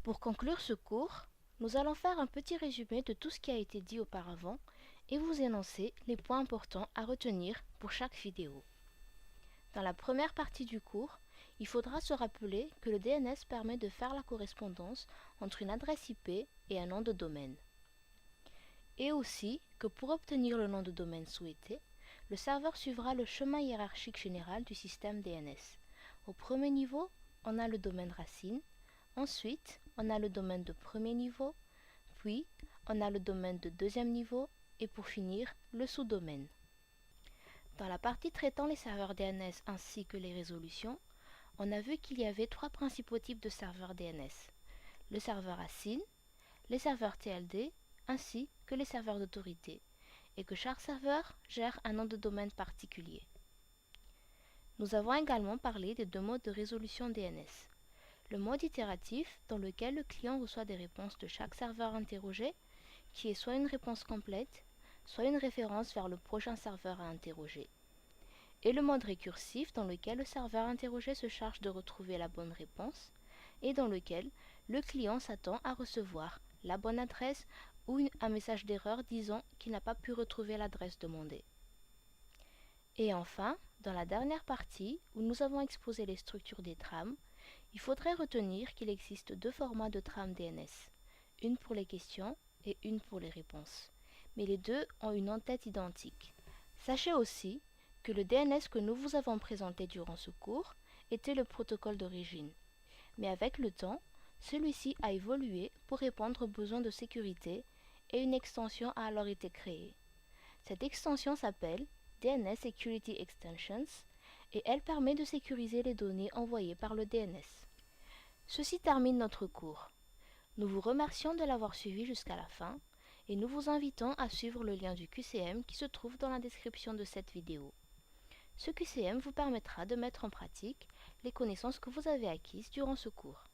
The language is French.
Pour conclure ce cours, nous allons faire un petit résumé de tout ce qui a été dit auparavant et vous énoncer les points importants à retenir pour chaque vidéo. Dans la première partie du cours, il faudra se rappeler que le DNS permet de faire la correspondance entre une adresse IP et un nom de domaine. Et aussi que pour obtenir le nom de domaine souhaité, le serveur suivra le chemin hiérarchique général du système DNS. Au premier niveau, on a le domaine racine, ensuite on a le domaine de premier niveau, puis on a le domaine de deuxième niveau et pour finir le sous-domaine. Dans la partie traitant les serveurs DNS ainsi que les résolutions, on a vu qu'il y avait trois principaux types de serveurs DNS. Le serveur racine, les serveurs TLD ainsi que les serveurs d'autorité, et que chaque serveur gère un nom de domaine particulier. Nous avons également parlé des deux modes de résolution DNS. Le mode itératif, dans lequel le client reçoit des réponses de chaque serveur interrogé, qui est soit une réponse complète, soit une référence vers le prochain serveur à interroger. Et le mode récursif, dans lequel le serveur interrogé se charge de retrouver la bonne réponse, et dans lequel le client s'attend à recevoir la bonne adresse ou un message d'erreur disant qu'il n'a pas pu retrouver l'adresse demandée. Et enfin, dans la dernière partie, où nous avons exposé les structures des trames, il faudrait retenir qu'il existe deux formats de trame DNS, une pour les questions et une pour les réponses, mais les deux ont une en-tête identique. Sachez aussi que le DNS que nous vous avons présenté durant ce cours était le protocole d'origine, mais avec le temps, celui-ci a évolué pour répondre aux besoins de sécurité et une extension a alors été créée. Cette extension s'appelle DNS Security Extensions et elle permet de sécuriser les données envoyées par le DNS. Ceci termine notre cours. Nous vous remercions de l'avoir suivi jusqu'à la fin et nous vous invitons à suivre le lien du QCM qui se trouve dans la description de cette vidéo. Ce QCM vous permettra de mettre en pratique les connaissances que vous avez acquises durant ce cours.